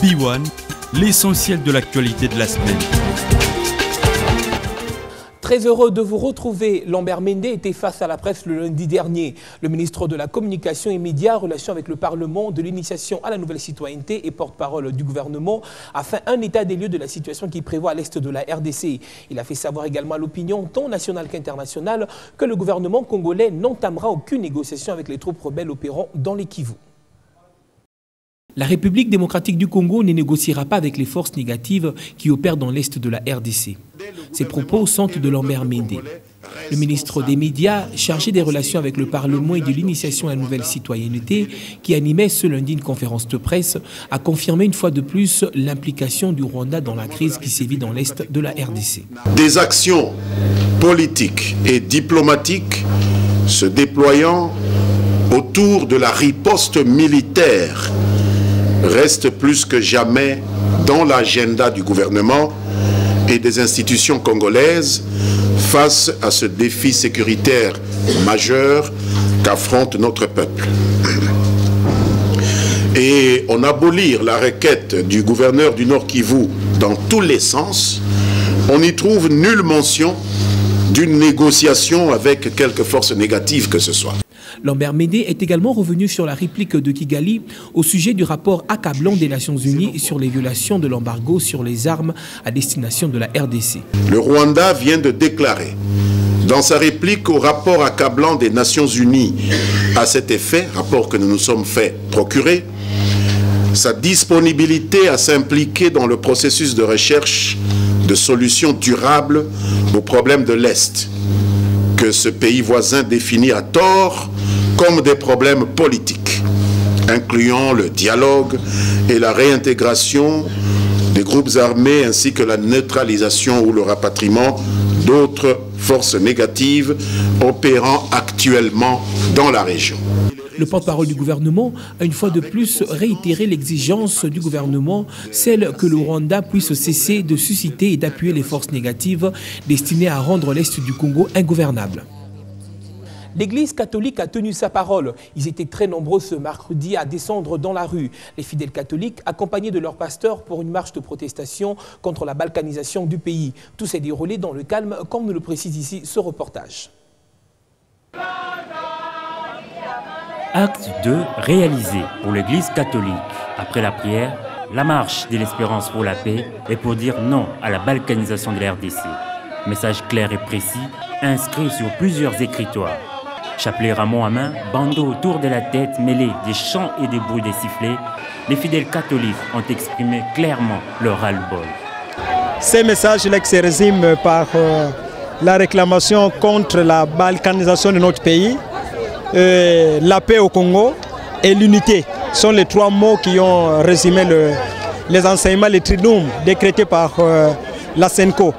B1, l'essentiel de l'actualité de la semaine. Très heureux de vous retrouver. Lambert Mende était face à la presse le lundi dernier. Le ministre de la Communication et Médias, Relations avec le Parlement, de l'initiation à la nouvelle citoyenneté et porte-parole du gouvernement a fait un état des lieux de la situation qui prévoit à l'est de la RDC. Il a fait savoir également à l'opinion, tant nationale qu'internationale, que le gouvernement congolais n'entamera aucune négociation avec les troupes rebelles opérant dans les Kivu. La République démocratique du Congo ne négociera pas avec les forces négatives qui opèrent dans l'est de la RDC. Ces propos sont de Lambert Mende. Le ministre des Médias, chargé des relations avec le Parlement et de l'initiation à la nouvelle citoyenneté, qui animait ce lundi une conférence de presse, a confirmé une fois de plus l'implication du Rwanda dans la crise qui sévit dans l'est de la RDC. Des actions politiques et diplomatiques se déployant autour de la riposte militaire reste plus que jamais dans l'agenda du gouvernement et des institutions congolaises face à ce défi sécuritaire majeur qu'affronte notre peuple. Et on abolit la requête du gouverneur du Nord Kivu dans tous les sens. On n'y trouve nulle mention d'une négociation avec quelque force négative que ce soit. Lambert Mende est également revenu sur la réplique de Kigali au sujet du rapport accablant des Nations Unies sur les violations de l'embargo sur les armes à destination de la RDC. Le Rwanda vient de déclarer, dans sa réplique au rapport accablant des Nations Unies à cet effet, rapport que nous nous sommes fait procurer, sa disponibilité à s'impliquer dans le processus de recherche de solutions durables aux problèmes de l'Est, que ce pays voisin définit à tort comme des problèmes politiques, incluant le dialogue et la réintégration des groupes armés ainsi que la neutralisation ou le rapatriement d'autres forces négatives opérant actuellement dans la région. Le porte-parole du gouvernement a une fois de plus réitéré l'exigence du gouvernement, celle que le Rwanda puisse cesser de susciter et d'appuyer les forces négatives destinées à rendre l'Est du Congo ingouvernable. L'Église catholique a tenu sa parole. Ils étaient très nombreux ce mercredi à descendre dans la rue. Les fidèles catholiques, accompagnés de leur pasteur pour une marche de protestation contre la balkanisation du pays. Tout s'est déroulé dans le calme, comme nous le précise ici ce reportage. Acte 2 réalisé pour l'Église catholique. Après la prière, la marche de l'espérance pour la paix est pour dire non à la balkanisation de la RDC. Message clair et précis, inscrit sur plusieurs écritoires. Chapelet ramon à main, bandeau autour de la tête, mêlé des chants et des bruits des sifflets, les fidèles catholiques ont exprimé clairement leur ras-le-bol. Ces messages-là se résument par la réclamation contre la balkanisation de notre pays, la paix au Congo et l'unité sont les trois mots qui ont résumé les enseignements, les triduum décrétés par la SENCO.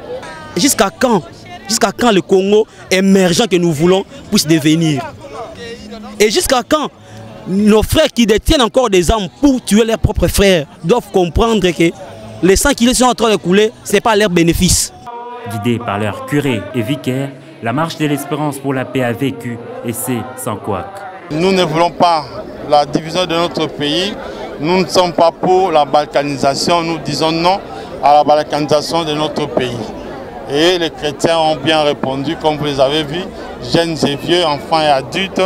Jusqu'à quand le Congo émergent que nous voulons puisse devenir? Et jusqu'à quand nos frères qui détiennent encore des armes pour tuer leurs propres frères doivent comprendre que les sangs qui sont en train de couler, ce n'est pas leur bénéfice. Guidés par leurs curés et vicaires, la marche de l'espérance pour la paix a vécu et c'est sans couac. Nous ne voulons pas la division de notre pays. Nous ne sommes pas pour la balkanisation. Nous disons non à la balkanisation de notre pays. Et les chrétiens ont bien répondu, comme vous les avez vus, jeunes et vieux, enfants et adultes,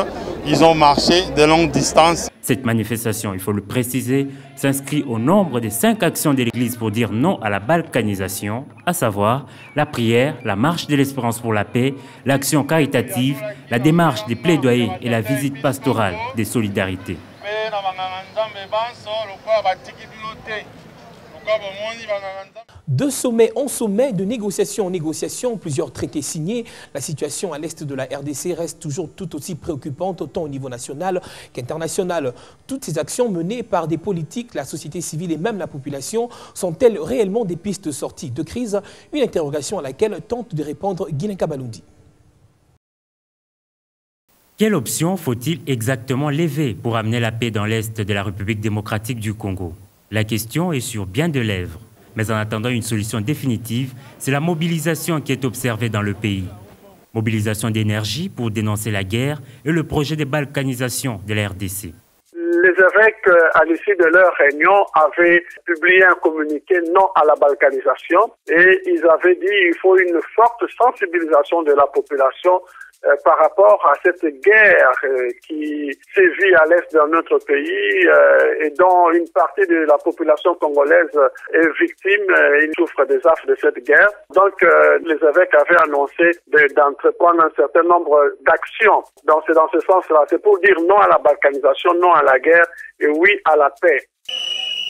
ils ont marché de longues distances. Cette manifestation, il faut le préciser, s'inscrit au nombre des 5 actions de l'Église pour dire non à la balkanisation, à savoir la prière, la marche de l'espérance pour la paix, l'action caritative, la démarche des plaidoyers et la visite pastorale des solidarités. De sommet en sommet, de négociation en négociation, plusieurs traités signés. La situation à l'est de la RDC reste toujours tout aussi préoccupante, autant au niveau national qu'international. Toutes ces actions menées par des politiques, la société civile et même la population sont-elles réellement des pistes de sortie de crise? Une interrogation à laquelle tente de répondre Guilain Kabalundi. Quelle option faut-il exactement lever pour amener la paix dans l'est de la République démocratique du Congo? La question est sur bien des lèvres. Mais en attendant une solution définitive, c'est la mobilisation qui est observée dans le pays. Mobilisation d'énergie pour dénoncer la guerre et le projet de balkanisation de la RDC. Les évêques, à l'issue de leur réunion, avaient publié un communiqué non à la balkanisation et ils avaient dit qu'il faut une forte sensibilisation de la population par rapport à cette guerre qui sévit à l'est de notre pays et dont une partie de la population congolaise est victime et souffre des affres de cette guerre. Donc les évêques avaient annoncé d'entreprendre un certain nombre d'actions. Donc c'est dans ce sens-là. C'est pour dire non à la balkanisation, non à la guerre et oui à la paix.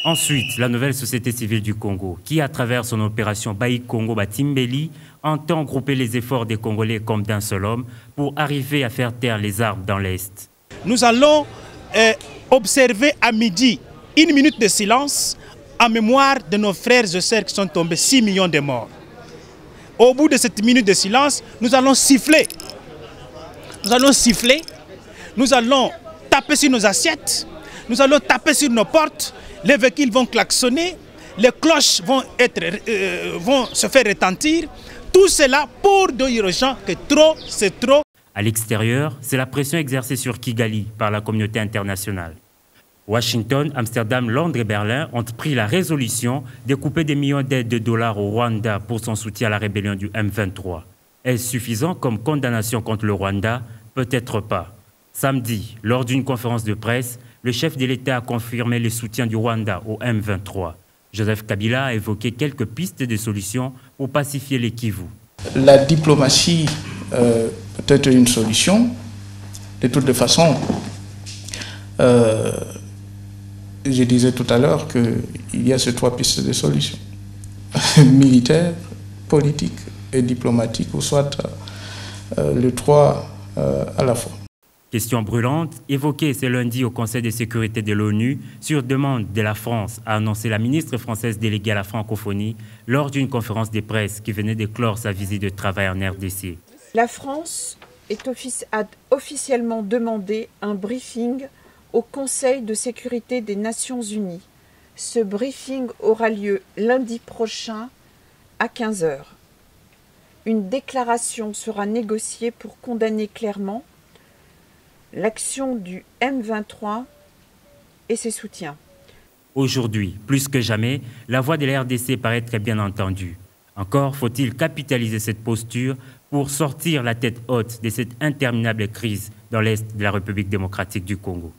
Ensuite, la nouvelle société civile du Congo, qui à travers son opération Baï Congo Batimbeli, entend grouper les efforts des Congolais comme d'un seul homme pour arriver à faire taire les armes dans l'Est. Nous allons observer à midi 1 minute de silence en mémoire de nos frères et sœurs qui sont tombés, 6 millions de morts. Au bout de cette minute de silence, nous allons siffler. Nous allons siffler, nous allons taper sur nos assiettes, nous allons taper sur nos portes, les véhicules vont klaxonner, les cloches vont se faire retentir. Tout cela pour dire aux gens que trop, c'est trop. À l'extérieur, c'est la pression exercée sur Kigali par la communauté internationale. Washington, Amsterdam, Londres et Berlin ont pris la résolution de couper des millions d'aides de dollars au Rwanda pour son soutien à la rébellion du M23. Est-ce suffisant comme condamnation contre le Rwanda? Peut-être pas. Samedi, lors d'une conférence de presse, le chef de l'État a confirmé le soutien du Rwanda au M23. Joseph Kabila a évoqué quelques pistes de solutions pour pacifier les Kivu. La diplomatie peut être une solution. De toute façon, je disais tout à l'heure qu'il y a ces 3 pistes de solutions. Militaire, politique et diplomatique, ou soit les 3 à la fois. Question brûlante, évoquée ce lundi au Conseil de sécurité de l'ONU, sur demande de la France, a annoncé la ministre française déléguée à la francophonie lors d'une conférence de presse qui venait de clore sa visite de travail en RDC. La France a officiellement demandé un briefing au Conseil de sécurité des Nations Unies. Ce briefing aura lieu lundi prochain à 15 h. Une déclaration sera négociée pour condamner clairement l'action du M23 et ses soutiens. Aujourd'hui, plus que jamais, la voix de la RDC paraît très bien entendue. Encore faut-il capitaliser cette posture pour sortir la tête haute de cette interminable crise dans l'Est de la République démocratique du Congo.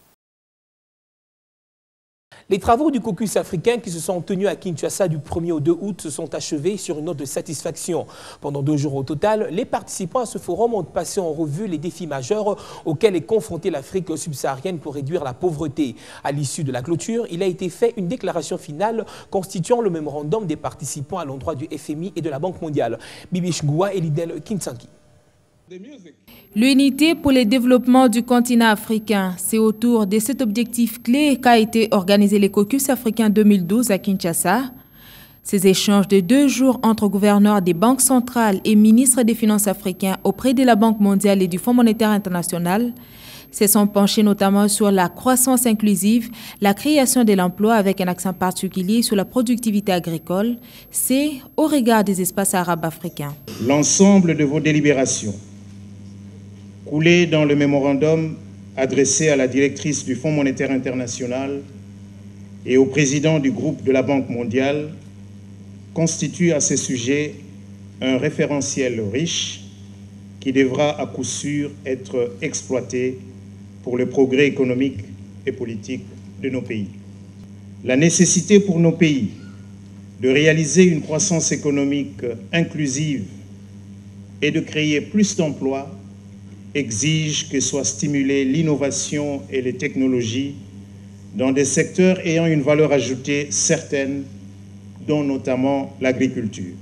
Les travaux du caucus africain qui se sont tenus à Kinshasa du 1er au 2 août se sont achevés sur une note de satisfaction. Pendant 2 jours au total, les participants à ce forum ont passé en revue les défis majeurs auxquels est confrontée l'Afrique subsaharienne pour réduire la pauvreté. À l'issue de la clôture, il a été fait une déclaration finale constituant le mémorandum des participants à l'endroit du FMI et de la Banque mondiale. Bibish Goua et Lidel Kinsanki. L'unité pour le développement du continent africain, c'est autour de cet objectif clé qu'a été organisé le caucus africain 2012 à Kinshasa. Ces échanges de 2 jours entre gouverneurs des banques centrales et ministres des Finances africains auprès de la Banque mondiale et du Fonds monétaire international se sont penchés notamment sur la croissance inclusive, la création de l'emploi avec un accent particulier sur la productivité agricole, c'est au regard des espaces arabes africains. L'ensemble de vos délibérations coulé dans le mémorandum adressé à la directrice du Fonds monétaire international et au président du groupe de la Banque mondiale, constitue à ce sujet un référentiel riche qui devra à coup sûr être exploité pour le progrès économique et politique de nos pays. La nécessité pour nos pays de réaliser une croissance économique inclusive et de créer plus d'emplois exige que soit stimulée l'innovation et les technologies dans des secteurs ayant une valeur ajoutée certaine, dont notamment l'agriculture.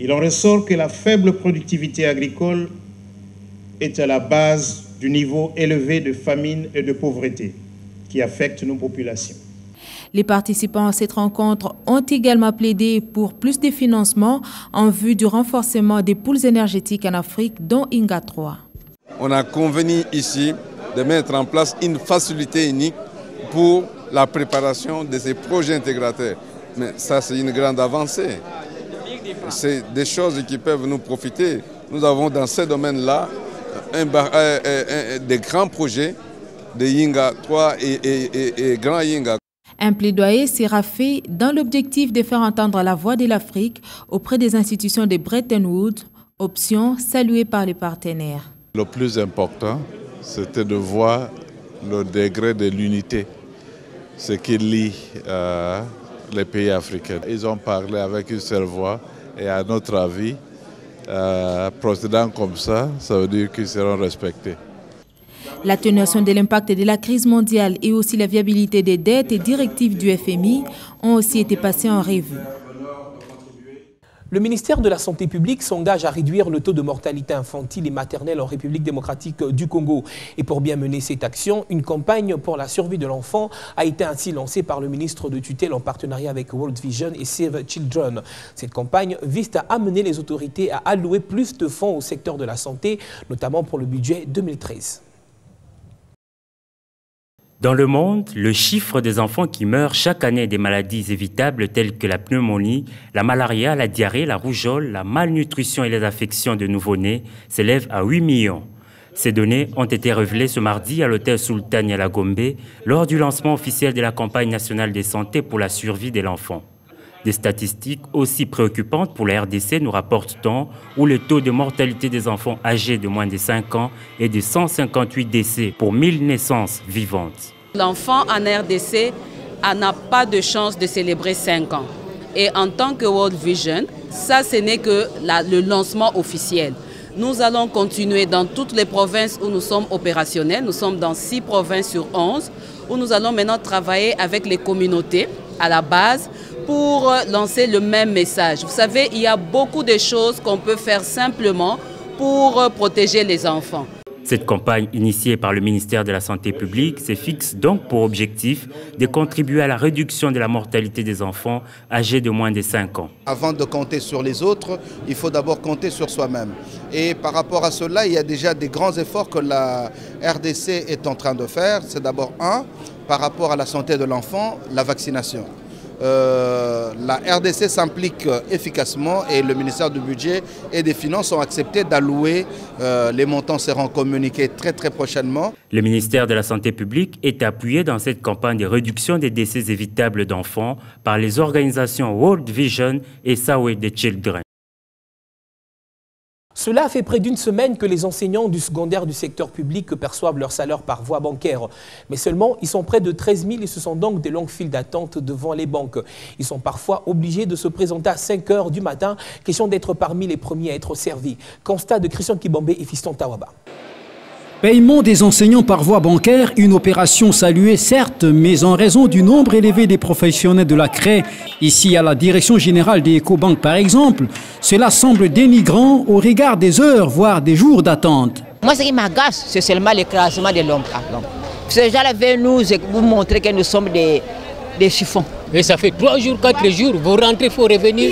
Il en ressort que la faible productivité agricole est à la base du niveau élevé de famine et de pauvreté qui affecte nos populations. Les participants à cette rencontre ont également plaidé pour plus de financement en vue du renforcement des pôles énergétiques en Afrique, dont INGA 3. On a convenu ici de mettre en place une facilité unique pour la préparation de ces projets intégrateurs. Mais ça, c'est une grande avancée. C'est des choses qui peuvent nous profiter. Nous avons dans ces domaines-là des grands projets de Yinga 3 et Grand Yinga. Un plaidoyer sera fait dans l'objectif de faire entendre la voix de l'Afrique auprès des institutions de Bretton Woods, option saluée par les partenaires. Le plus important, c'était de voir le degré de l'unité, ce qui lie les pays africains. Ils ont parlé avec une seule voix et à notre avis, procédant comme ça, ça veut dire qu'ils seront respectés. L'atténuation de l'impact de la crise mondiale et aussi la viabilité des dettes et directives du FMI ont aussi été passées en revue. Le ministère de la Santé publique s'engage à réduire le taux de mortalité infantile et maternelle en République démocratique du Congo. Et pour bien mener cette action, une campagne pour la survie de l'enfant a été ainsi lancée par le ministre de tutelle en partenariat avec World Vision et Save Children. Cette campagne vise à amener les autorités à allouer plus de fonds au secteur de la santé, notamment pour le budget 2013. Dans le monde, le chiffre des enfants qui meurent chaque année des maladies évitables telles que la pneumonie, la malaria, la diarrhée, la rougeole, la malnutrition et les affections de nouveau-nés s'élèvent à 8 millions. Ces données ont été révélées ce mardi à l'hôtel Sultan à Gombe lors du lancement officiel de la campagne nationale de santé pour la survie de l'enfant. Des statistiques aussi préoccupantes pour la RDC nous rapporte-t-on, où le taux de mortalité des enfants âgés de moins de 5 ans est de 158 décès pour 1000 naissances vivantes. L'enfant en RDC n'a pas de chance de célébrer 5 ans. Et en tant que World Vision, ça ce n'est que le lancement officiel. Nous allons continuer dans toutes les provinces où nous sommes opérationnels. Nous sommes dans 6 provinces sur 11, où nous allons maintenant travailler avec les communautés à la base pour lancer le même message. Vous savez, il y a beaucoup de choses qu'on peut faire simplement pour protéger les enfants. Cette campagne initiée par le ministère de la Santé publique se fixe donc pour objectif de contribuer à la réduction de la mortalité des enfants âgés de moins de 5 ans. Avant de compter sur les autres, il faut d'abord compter sur soi-même. Et par rapport à cela, il y a déjà des grands efforts que la RDC est en train de faire. C'est d'abord par rapport à la santé de l'enfant, la vaccination. La RDC s'implique efficacement et le ministère du Budget et des Finances ont accepté d'allouer. Les montants seront communiqués très prochainement. Le ministère de la Santé publique est appuyé dans cette campagne de réduction des décès évitables d'enfants par les organisations World Vision et Save Children. Cela fait près d'une semaine que les enseignants du secondaire du secteur public perçoivent leur salaire par voie bancaire. Mais seulement, ils sont près de 13 000 et ce sont donc des longues files d'attente devant les banques. Ils sont parfois obligés de se présenter à 5 h du matin, question d'être parmi les premiers à être servis. Constat de Christian Kibombe et Fiston Tawaba. Paiement des enseignants par voie bancaire, une opération saluée certes, mais en raison du nombre élevé des professionnels de la CRE, ici à la direction générale des Ecobank par exemple, cela semble dénigrant au regard des heures, voire des jours d'attente. Moi ce qui m'agace, c'est seulement l'écrasement de l'homme. Ces gens veulent nous vous montrer que nous sommes des chiffons. Et ça fait 3 jours, 4 jours, vous rentrez, il faut revenir.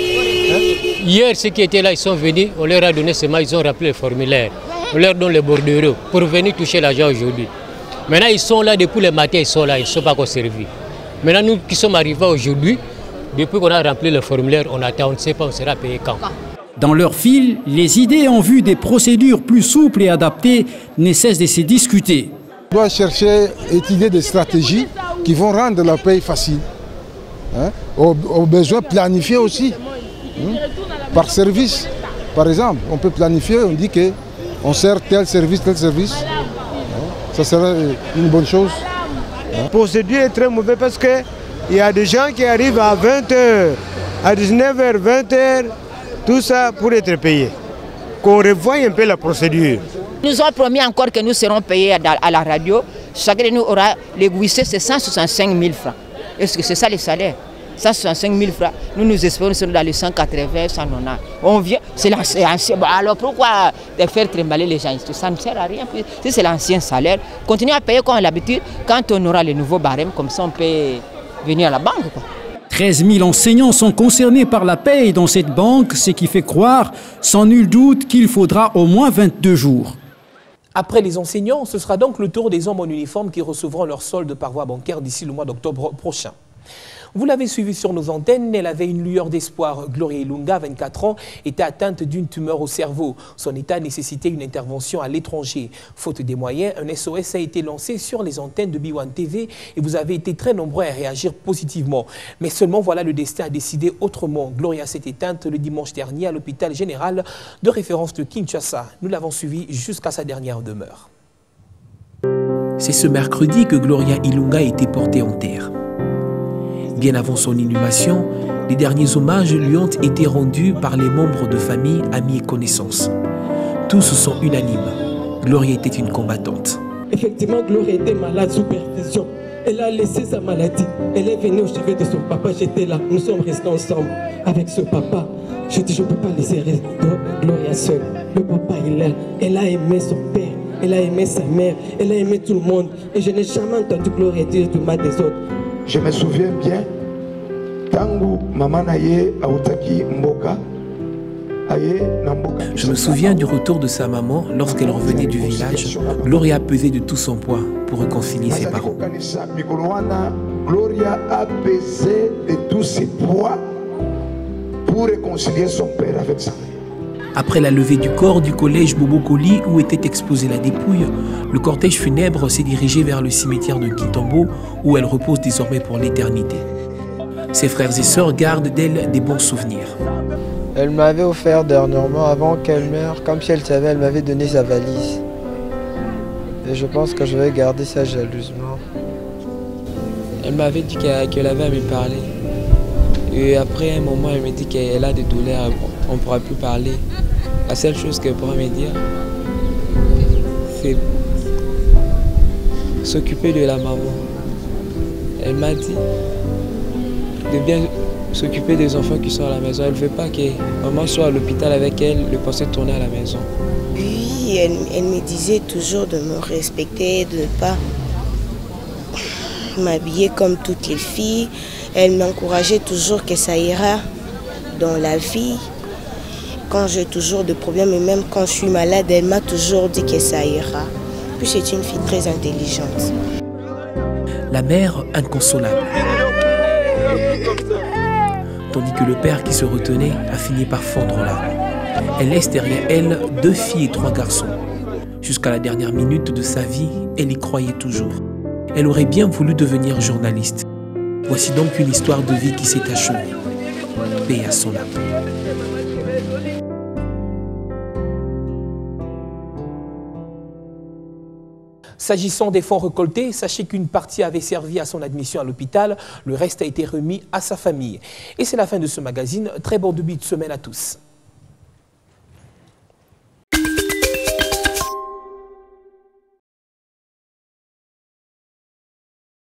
Hier, ceux qui étaient là, ils sont venus, on leur a donné seulement, ils ont rappelé le formulaire. On leur donne les bordereaux pour venir toucher l'argent aujourd'hui. Maintenant, ils sont là depuis le matin, ils sont là, ils ne sont pas encore servis. Maintenant, nous qui sommes arrivés aujourd'hui, depuis qu'on a rempli le formulaire, on attend, on ne sait pas, on sera payé quand. Dans leur fil, les idées en vue des procédures plus souples et adaptées ne cessent de se discuter. On doit chercher, étudier des stratégies qui vont rendre la paye facile. Au besoin, planifier aussi. Par service, par exemple, on peut planifier, on dit que on sert tel service, ça serait une bonne chose. La procédure est très mauvaise parce qu'il y a des gens qui arrivent à 20 h, à 19 h, 20 h, tout ça pour être payés. Qu'on revoie un peu la procédure. Ils nous ont promis encore que nous serons payés à la radio. Chacun de nous aura l'égoïsé, c'est 165 000 francs. Est-ce que c'est ça les salaires? 165 000 francs. Nous espérons que nous sommes dans les 180, 190. On vient, c'est l'ancien. Bon, alors pourquoi faire trimballer les gens? Ça ne sert à rien. Si c'est l'ancien salaire, continuez à payer comme à l'habitude. Quand on aura les nouveaux barèmes, comme ça on peut venir à la banque. 13 000 enseignants sont concernés par la paye dans cette banque, ce qui fait croire, sans nul doute, qu'il faudra au moins 22 jours. Après les enseignants, ce sera donc le tour des hommes en uniforme qui recevront leur solde par voie bancaire d'ici le mois d'octobre prochain. Vous l'avez suivi sur nos antennes, elle avait une lueur d'espoir. Gloria Ilunga, 24 ans, était atteinte d'une tumeur au cerveau. Son état nécessitait une intervention à l'étranger. Faute des moyens, un SOS a été lancé sur les antennes de B1 TV et vous avez été très nombreux à réagir positivement. Mais seulement voilà, le destin a décidé autrement. Gloria s'est éteinte le dimanche dernier à l'hôpital général de référence de Kinshasa. Nous l'avons suivi jusqu'à sa dernière demeure. C'est ce mercredi que Gloria Ilunga a été portée en terre. Bien avant son inhumation, les derniers hommages lui ont été rendus par les membres de famille, amis et connaissances. Tous sont unanimes. Gloria était une combattante. Effectivement, Gloria était malade sous perfusion. Elle a laissé sa maladie. Elle est venue au chevet de son papa. J'étais là. Nous sommes restés ensemble avec ce papa. Je dis, je ne peux pas laisser Gloria seule. Le papa, il est là. Elle a aimé son père. Elle a aimé sa mère. Elle a aimé tout le monde. Et je n'ai jamais entendu Gloria dire du mal des autres. Je me souviens bien, Tangu Maman Aye Aotaki Mboka. Je me souviens du retour de sa maman lorsqu'elle revenait du village. Gloria pesait de tout son poids pour réconcilier ses parents. Gloria a pesé de tout ses poids pour réconcilier son père avec sa mère. Après la levée du corps du collège Bobokoli où était exposée la dépouille, le cortège funèbre s'est dirigé vers le cimetière de Kitambo où elle repose désormais pour l'éternité. Ses frères et sœurs gardent d'elle des bons souvenirs. Elle m'avait offert dernièrement, avant qu'elle meure, comme si elle savait, elle m'avait donné sa valise. Et je pense que je vais garder ça jalousement. Elle m'avait dit qu'elle avait à me parler. Et après un moment, elle me dit qu'elle a des douleurs, on ne pourra plus parler. La seule chose qu'elle pourra me dire, c'est s'occuper de la maman. Elle m'a dit de bien s'occuper des enfants qui sont à la maison. Elle ne veut pas que maman soit à l'hôpital avec elle, le penser tourner à la maison. Oui, elle me disait toujours de me respecter, de ne pas m'habiller comme toutes les filles. Elle m'encourageait toujours que ça ira dans la vie. Quand j'ai toujours des problèmes, et même quand je suis malade, elle m'a toujours dit que ça ira. Puis c'est une fille très intelligente. La mère inconsolable. Tandis que le père qui se retenait a fini par fondre là. Elle laisse derrière elle 2 filles et 3 garçons. Jusqu'à la dernière minute de sa vie, elle y croyait toujours. Elle aurait bien voulu devenir journaliste. Voici donc une histoire de vie qui s'est achevée. Paix à son âme. S'agissant des fonds récoltés, sachez qu'une partie avait servi à son admission à l'hôpital, le reste a été remis à sa famille. Et c'est la fin de ce magazine. Très bonne début de semaine à tous.